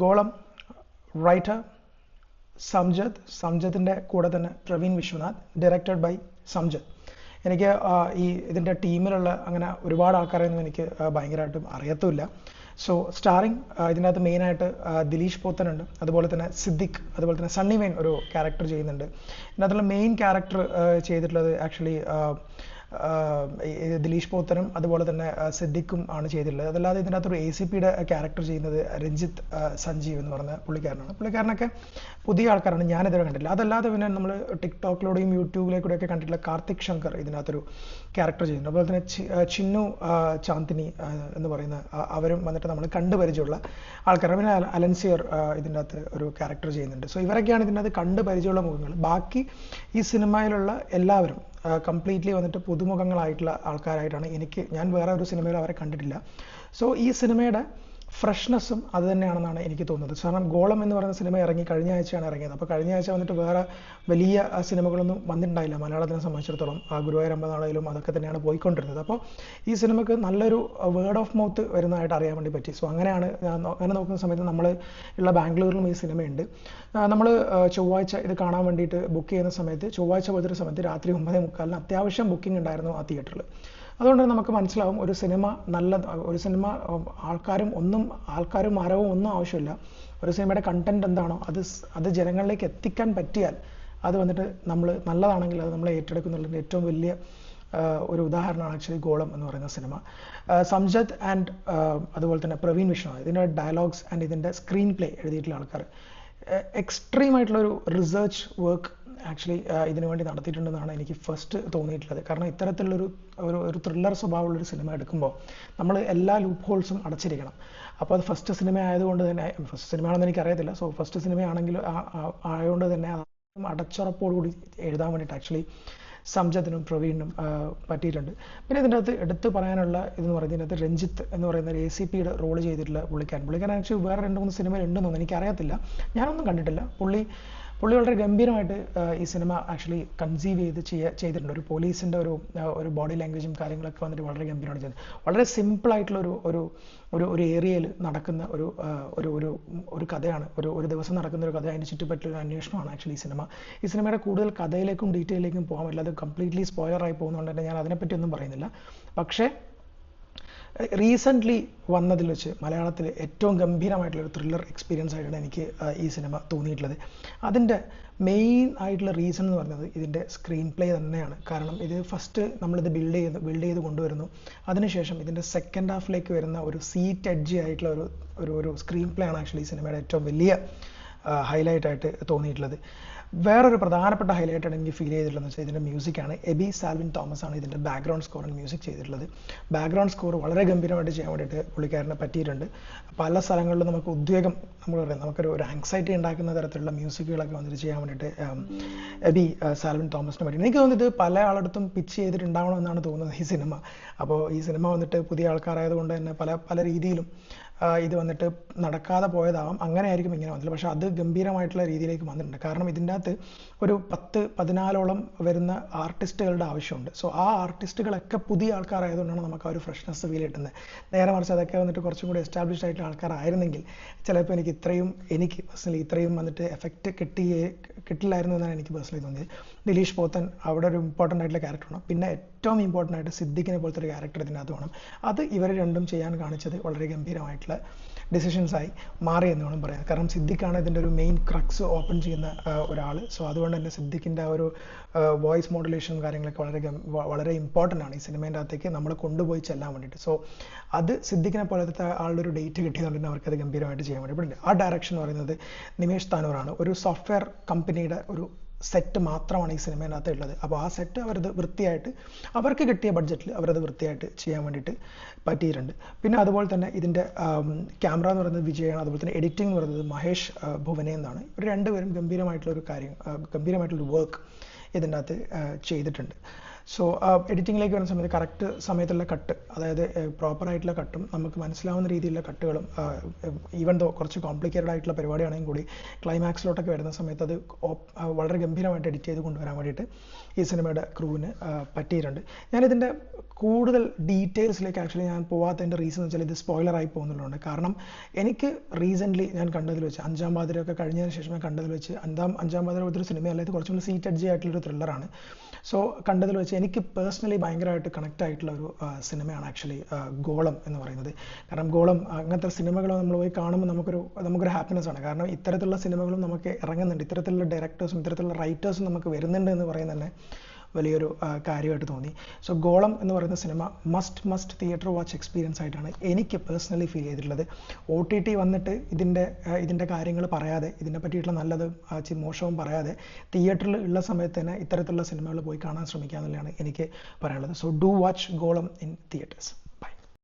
ഗോളം റൈറ്റർ സംജത്തിൻ്റെ കൂടെ തന്നെ പ്രവീൺ വിശ്വനാഥ്, ഡയറക്റ്റഡ് ബൈ സംജത്ത്. എനിക്ക് ഇതിൻ്റെ ടീമിലുള്ള അങ്ങനെ ഒരുപാട് ആൾക്കാരെയൊന്നും എനിക്ക് ഭയങ്കരമായിട്ടും അറിയത്തുമില്ല. സോ സ്റ്റാറിങ് ഇതിനകത്ത് മെയിനായിട്ട് ദിലീഷ് പോത്തനുണ്ട്, അതുപോലെ തന്നെ സിദ്ദിഖ്, അതുപോലെ തന്നെ സണ്ണി വെയിൻ ഒരു ക്യാരക്ടർ ചെയ്യുന്നുണ്ട്. ഇതിനകത്തുള്ള മെയിൻ ക്യാരക്ടർ ചെയ്തിട്ടുള്ളത് ആക്ച്വലി ദിലീഷ് പോത്തനും അതുപോലെ തന്നെ സിദ്ദിഖും ആണ് ചെയ്തിട്ടുള്ളത്. അതല്ലാതെ ഇതിനകത്തൊരു ACPയുടെ ക്യാരക്ടർ ചെയ്യുന്നത് രഞ്ജിത്ത് സഞ്ജീവ് എന്ന് പറഞ്ഞ പുള്ളിക്കാരനാണ്. പുള്ളിക്കാരനൊക്കെ പുതിയ ആൾക്കാരാണ്, ഞാനിതുവരെ കണ്ടില്ല. അതല്ലാതെ പിന്നെ നമ്മൾ ടിക്ടോക്കിലൂടെയും യൂട്യൂബിലേക്കൂടെയൊക്കെ കണ്ടിട്ടുള്ള കാർത്തിക് ശങ്കർ ഇതിനകത്തൊരു ക്യാരക്ടർ ചെയ്യുന്നുണ്ട്. അതുപോലെ തന്നെ ചിന്നു ചാന്ദിനി എന്ന് പറയുന്ന അവരും വന്നിട്ട് നമ്മൾ കണ്ടുപരിചയമുള്ള ആൾക്കാരാണ്. പിന്നെ അലൻസിയർ ഇതിൻ്റെ അകത്ത് ഒരു ക്യാരക്ടർ ചെയ്യുന്നുണ്ട്. സോ ഇവരൊക്കെയാണ് ഇതിനകത്ത് കണ്ടുപരിചയമുള്ള മുഖങ്ങൾ. ബാക്കി ഈ സിനിമയിലുള്ള എല്ലാവരും കംപ്ലീറ്റ്ലി വന്നിട്ട് പുതുമുഖങ്ങളായിട്ടുള്ള ആൾക്കാരായിട്ടാണ് ഞാൻ വേറെ ഒരു സിനിമയിൽ അവരെ കണ്ടിട്ടില്ല. സോ ഈ സിനിമയുടെ ഫ്രഷ്നെസ്സും അത് തന്നെയാണെന്നാണ് എനിക്ക് തോന്നുന്നത്. കാരണം ഗോളം എന്ന് പറയുന്ന സിനിമ കഴിഞ്ഞ ആഴ്ചയാണ് ഇറങ്ങിയത്. അപ്പോൾ കഴിഞ്ഞ ആഴ്ച വന്നിട്ട് വേറെ വലിയ സിനിമകളൊന്നും വന്നിട്ടുണ്ടായില്ല മലയാളത്തിനെ സംബന്ധിച്ചിടത്തോളം. ഗുരുവായൂർ അമ്പലനാളിലും അതൊക്കെ തന്നെയാണ് പോയിക്കൊണ്ടിരുന്നത്. അപ്പോൾ ഈ സിനിമയ്ക്ക് നല്ലൊരു വേർഡ് ഓഫ് മൗത്ത് വരുന്നതായിട്ട് അറിയാൻ വേണ്ടി പറ്റി. സോ അങ്ങനെ നോക്കുന്ന സമയത്ത് നമ്മൾ ഉള്ള ബാംഗ്ലൂരിലും ഈ സിനിമയുണ്ട്. നമ്മൾ ചൊവ്വാഴ്ച ഇത് കാണാൻ വേണ്ടിയിട്ട് ബുക്ക് ചെയ്യുന്ന സമയത്ത്, ചൊവ്വാഴ്ച പോലത്തെ സമയത്ത് രാത്രി 9:45 അത്യാവശ്യം ബുക്കിംഗ് ഉണ്ടായിരുന്നു ആ തിയേറ്ററിൽ. അതുകൊണ്ട് നമുക്ക് മനസ്സിലാവും ഒരു സിനിമ ആൾക്കാരും മരവും ഒന്നും ആവശ്യമില്ല. ഒരു സിനിമയുടെ കണ്ടന്റ് എന്താണോ അത് ജനങ്ങളിലേക്ക് എത്തിക്കാൻ പറ്റിയാൽ അത് വന്നിട്ട് നമ്മൾ നല്ലതാണെങ്കിൽ അത് നമ്മൾ ഏറ്റെടുക്കുന്നുള്ളതിൻ്റെ ഏറ്റവും വലിയ ഒരു ഉദാഹരണമാണ് ആക്ച്വലി ഗോളം എന്ന് പറയുന്ന സിനിമ. സംജത്ത് ആൻഡ് അതുപോലെ തന്നെ പ്രവീൺ വിശ്വനാഥ് ഇതിൻ്റെ ഡയലോഗ്സ് ആൻഡ് ഇതിൻ്റെ സ്ക്രീൻ പ്ലേ എഴുതിയിട്ടുള്ള ആൾക്കാർ എക്സ്ട്രീം ആയിട്ടുള്ളൊരു റിസർച്ച് വർക്ക് ആക്ച്വലി ഇതിനു വേണ്ടി നടത്തിയിട്ടുണ്ടെന്നാണ് എനിക്ക് ഫസ്റ്റ് തോന്നിയിട്ടുള്ളത്. കാരണം ഇത്തരത്തിലുള്ളൊരു ഒരു ത്രില്ലർ സ്വഭാവമുള്ളൊരു സിനിമ എടുക്കുമ്പോൾ നമ്മൾ എല്ലാ ലൂപ്പ് ഹോൾസും അടച്ചിരിക്കണം. അപ്പോൾ അത് ഫസ്റ്റ് സിനിമ ആയതുകൊണ്ട് തന്നെ, ഫസ്റ്റ് സിനിമയാണെന്ന് എനിക്കറിയത്തില്ല, സോ ഫസ്റ്റ് സിനിമയാണെങ്കിൽ ആയതുകൊണ്ട് തന്നെ അടച്ചുറപ്പോടുകൂടി എഴുതാൻ വേണ്ടിയിട്ട് ആക്ച്വലി സംജത്തിനും പ്രവീണിനും പറ്റിയിട്ടുണ്ട്. പിന്നെ ഇതിൻ്റെ അകത്ത് എടുത്ത് പറയാനുള്ള ഇതെന്ന് പറയുന്നത്, ഇതിനകത്ത് രഞ്ജിത്ത് എന്ന് പറയുന്ന ഒരു ACPയുടെ റോൾ ചെയ്തിട്ടുള്ള പുള്ളിക്കാരൻ ആക്ച്വലി വേറെ 2-3 സിനിമയിൽ ഉണ്ടെന്നൊന്നും എനിക്കറിയത്തില്ല, ഞാനൊന്നും കണ്ടിട്ടില്ല. പുള്ളി വളരെ ഗംഭീരമായിട്ട് ഈ സിനിമ ആക്ച്വലി കൺസീവ് ചെയ്തിട്ടുണ്ട്. ഒരു പോലീസിൻ്റെ ഒരു ബോഡി ലാംഗ്വേജും കാര്യങ്ങളൊക്കെ വന്നിട്ട് വളരെ ഗംഭീരമായിട്ട് ചെയ്തു. വളരെ സിമ്പിളായിട്ടുള്ള ഒരു ഏരിയയിൽ നടക്കുന്ന ഒരു കഥയാണ്, ഒരു ദിവസം നടക്കുന്ന ഒരു കഥ, അതിൻ്റെ ചുറ്റുപറ്റിലൊരു അന്വേഷണമാണ് ആക്ച്വലി ഈ സിനിമ. ഈ സിനിമയുടെ കൂടുതൽ കഥയിലേക്കും ഡീറ്റെയിലേക്കും പോകാൻ പറ്റില്ല, അത് കംപ്ലീറ്റ്ലി സ്പോയിലറായി പോകുന്നതുകൊണ്ട് തന്നെ ഞാൻ അതിനെപ്പറ്റി ഒന്നും പറയുന്നില്ല. പക്ഷേ റീസെൻ്റ്ലി വന്നതിൽ വെച്ച് മലയാളത്തിൽ ഏറ്റവും ഗംഭീരമായിട്ടുള്ളൊരു ത്രില്ലർ എക്സ്പീരിയൻസ് ആയിട്ടാണ് എനിക്ക് ഈ സിനിമ തോന്നിയിട്ടുള്ളത്. അതിൻ്റെ മെയിൻ ആയിട്ടുള്ള റീസൺ എന്ന് പറയുന്നത് ഇതിൻ്റെ സ്ക്രീൻ പ്ലേ തന്നെയാണ്. കാരണം ഇത് ഫസ്റ്റ് നമ്മളിത് ബിൽഡ് ചെയ്ത് കൊണ്ടുവരുന്നു, അതിനുശേഷം ഇതിൻ്റെ സെക്കൻഡ് ഹാഫിലേക്ക് വരുന്ന ഒരു സീറ്റ് എഡ്ജി ആയിട്ടുള്ള ഒരു സ്ക്രീൻ പ്ലേ ആണ് ആക്ച്വലി ഈ സിനിമയുടെ ഏറ്റവും വലിയ ഹൈലൈറ്റായിട്ട് തോന്നിയിട്ടുള്ളത്. വേറൊരു പ്രധാനപ്പെട്ട ഹൈലൈറ്റാണ് എനിക്ക് ഫീൽ ചെയ്തിട്ടുള്ളതെന്ന് വെച്ചാൽ ഇതിൻ്റെ മ്യൂസിക്കാണ്. എബി സാൽവിൻ തോമസ് ആണ് ഇതിൻ്റെ ബാക്ക്ഗ്രൗണ്ട് സ്കോർ ആൻഡ് മ്യൂസിക് ചെയ്തിട്ടുള്ളത്. ബാക്ക്ഗ്രൗണ്ട് സ്കോർ വളരെ ഗംഭീരമായിട്ട് ചെയ്യാൻ വേണ്ടിയിട്ട് പുള്ളിക്കാരനെ പറ്റിയിട്ടുണ്ട്. പല സ്ഥലങ്ങളിലും നമുക്ക് ഉദ്വേഗം, നമുക്കൊരു ആങ്സൈറ്റി ഉണ്ടാക്കുന്ന തരത്തിലുള്ള മ്യൂസിക്കുകളൊക്കെ വന്നിട്ട് ചെയ്യാൻ വേണ്ടിയിട്ട് എബി സാൽവിൻ തോമസിന് പറ്റി. എനിക്ക് തോന്നുന്നത് ഇത് പല ആളടുത്തും പിച്ച് ചെയ്തിട്ടുണ്ടാവണമെന്നാണ് തോന്നുന്നത് ഈ സിനിമ. അപ്പോൾ ഈ സിനിമ വന്നിട്ട് പുതിയ ആൾക്കാരായതുകൊണ്ട് തന്നെ പല രീതിയിലും ഇത് വന്നിട്ട് നടക്കാതെ പോയതാവാം, അങ്ങനെ ആയിരിക്കും ഇങ്ങനെ വന്നില്ല. പക്ഷേ അത് ഗംഭീരമായിട്ടുള്ള രീതിയിലേക്ക് വന്നിട്ടുണ്ട്. കാരണം ഇതിൻ്റെ അകത്ത് ഒരു 10-14ഓളം വരുന്ന ആർട്ടിസ്റ്റുകളുടെ ആവശ്യമുണ്ട്. സോ ആ ആർട്ടിസ്റ്റുകളൊക്കെ പുതിയ ആൾക്കാരായതുകൊണ്ടാണ് നമുക്ക് ആ ഒരു ഫ്രഷ്നെസ് ഫീൽ കിട്ടുന്നത്. നേരെ മറിച്ച് അതൊക്കെ വന്നിട്ട് കുറച്ചും കൂടി എസ്റ്റാബ്ലിഷ്ഡ് ആയിട്ടുള്ള ആൾക്കാരായിരുന്നെങ്കിൽ ചിലപ്പോൾ എനിക്ക് പേഴ്സണലി ഇത്രയും വന്നിട്ട് എഫക്റ്റ് കിട്ടില്ലായിരുന്നു എന്നാണ് എനിക്ക് പേഴ്സണലി തോന്നിയത്. ദിലീഷ് പോത്തൻ അവിടെ ഒരു ഇമ്പോർട്ടൻ്റ് ആയിട്ടുള്ള ക്യാരക്ടറാണ്. പിന്നെ ഏറ്റവും ഇമ്പോർട്ടൻ്റ് ആയിട്ട് സിദ്ദിഖിനെ പോലത്തെ ഒരു ക്യാരക്ടർ ഇതിനകത്ത് വേണം. അത് ഇവർ രണ്ടും ചെയ്യാൻ കാണിച്ചത് വളരെ ഗംഭീരമായിട്ടുള്ള ഡിസിഷൻസായി മാറി എന്ന് വേണം പറയാം. കാരണം സിദ്ദിഖാണ് ഇതിൻ്റെ ഒരു മെയിൻ ക്രക്സ് ഓപ്പൺ ചെയ്യുന്ന ഒരാൾ. സോ അതുകൊണ്ട് തന്നെ സിദ്ദിഖിൻ്റെ ആ ഒരു വോയിസ് മോഡുലേഷനും കാര്യങ്ങളൊക്കെ വളരെ ഇമ്പോർട്ടൻ്റ് ആണ് ഈ സിനിമേൻ്റെ അകത്തേക്ക് നമ്മൾ കൊണ്ടുപോയി ചെല്ലാൻ വേണ്ടിയിട്ട്. സോ അത് സിദ്ദിഖിനെ പോലത്തെ ആളുടെ ഒരു ഡേറ്റ് കിട്ടിയതുകൊണ്ട് തന്നെ അവർക്കത് ഗംഭീരമായിട്ട് ചെയ്യാൻ വേണ്ടി. ആ ഡയറക്ഷൻ എന്ന് പറയുന്നത് നിമേഷ് താനൂറാണ്. ഒരു സോഫ്റ്റ്വെയർ കമ്പനിയുടെ ഒരു സെറ്റ് മാത്രമാണ് ഈ സിനിമേനകത്ത് ഉള്ളത്. അപ്പോൾ ആ സെറ്റ് അവർക്ക് കിട്ടിയ ബഡ്ജറ്റിൽ അവരത് വൃത്തിയായിട്ട് ചെയ്യാൻ വേണ്ടിയിട്ട് പറ്റിയിട്ടുണ്ട്. പിന്നെ അതുപോലെ തന്നെ ഇതിൻ്റെ ക്യാമറ എന്ന് പറയുന്നത് വിജയാണ്, അതുപോലെ തന്നെ എഡിറ്റിംഗ് എന്ന് പറയുന്നത് മഹേഷ് ഭുവനെ എന്നാണ്. ഇവർ രണ്ടുപേരും ഗംഭീരമായിട്ടുള്ളൊരു വർക്ക് ഇതിൻ്റെ അകത്ത് ചെയ്തിട്ടുണ്ട്. സോ എഡിറ്റിങ്ങിലേക്ക് വരുന്ന സമയത്ത് കറക്റ്റ് സമയത്തുള്ള കട്ട്, അതായത് പ്രോപ്പറായിട്ടുള്ള കട്ടും നമുക്ക് മനസ്സിലാവുന്ന രീതിയിലുള്ള കട്ടുകളും, ഈവൻ ദോ കുറച്ച് കോംപ്ലിക്കേറ്റഡ് ആയിട്ടുള്ള പരിപാടിയാണെങ്കിൽ കൂടി ക്ലൈമാക്സിലോട്ടൊക്കെ വരുന്ന സമയത്ത് അത് വളരെ ഗംഭീരമായിട്ട് എഡിറ്റ് ചെയ്ത് കൊണ്ടുവരാൻ വേണ്ടിയിട്ട് ഈ സിനിമയുടെ ക്രൂവിന് പറ്റിയിട്ടുണ്ട്. ഞാനിതിൻ്റെ കൂടുതൽ ഡീറ്റെയിൽസിലേക്ക് ആക്ച്വലി ഞാൻ പോകാത്തതിൻ്റെ റീസൺ എന്ന് വെച്ചാൽ ഇത് സ്പോയിലറായി പോകുന്നുള്ളതുകൊണ്ട്. കാരണം എനിക്ക് റീസെൻ്റ്ലി ഞാൻ കണ്ടതിൽ വെച്ച്, അഞ്ചാം പാതിരയൊക്കെ കഴിഞ്ഞതിന് ശേഷം ഞാൻ കണ്ടതിൽ വെച്ച്, അഞ്ചാം പാതിര പോലത്തെ ഒരു സിനിമയല്ല, ഇത് കുറച്ചും കൂടി സീറ്റ് എഡ്ജി ആയിട്ടുള്ളൊരു ത്രില്ലറാണ്. സോ കണ്ടതിൽ വെച്ച് എനിക്ക് പേഴ്സണലി ഭയങ്കരമായിട്ട് കണക്റ്റ് ആയിട്ടുള്ള ഒരു സിനിമയാണ് ആക്ച്വലി ഗോളം എന്ന് പറയുന്നത്. കാരണം ഗോളം അങ്ങനത്തെ സിനിമകൾ നമ്മൾ പോയി കാണുമ്പോൾ നമുക്കൊരു ഹാപ്പിനെസ് ആണ്. കാരണം ഇത്തരത്തിലുള്ള സിനിമകളും നമുക്ക് ഇറങ്ങുന്നുണ്ട്, ഇത്തരത്തിലുള്ള ഡയറക്ടേഴ്സും ഇത്തരത്തിലുള്ള റൈറ്റേഴ്സും നമുക്ക് വരുന്നുണ്ട് എന്ന് പറയുന്നത് തന്നെ വലിയൊരു കാര്യമായിട്ട് തോന്നി. സോ ഗോളം എന്ന് പറയുന്ന cinema must theatre watch experience ആയിട്ടാണ് എനിക്ക് പേഴ്സണലി ഫീൽ ചെയ്തിട്ടുള്ളത്. OTT വന്നിട്ട് ഇതിൻ്റെ കാര്യങ്ങൾ പറയാതെ, ഇതിനെ പറ്റിയിട്ടുള്ള നല്ലതും മോശവും പറയാതെ തിയേറ്ററിൽ ഉള്ള സമയത്ത് തന്നെ ഇത്തരത്തിലുള്ള സിനിമകൾ പോയി കാണാൻ ശ്രമിക്കുക എന്നുള്ളതാണ് എനിക്ക് പറയാനുള്ളത്. സോ ഡു വാച്ച് ഗോളം ഇൻ തിയേറ്റേഴ്സ്.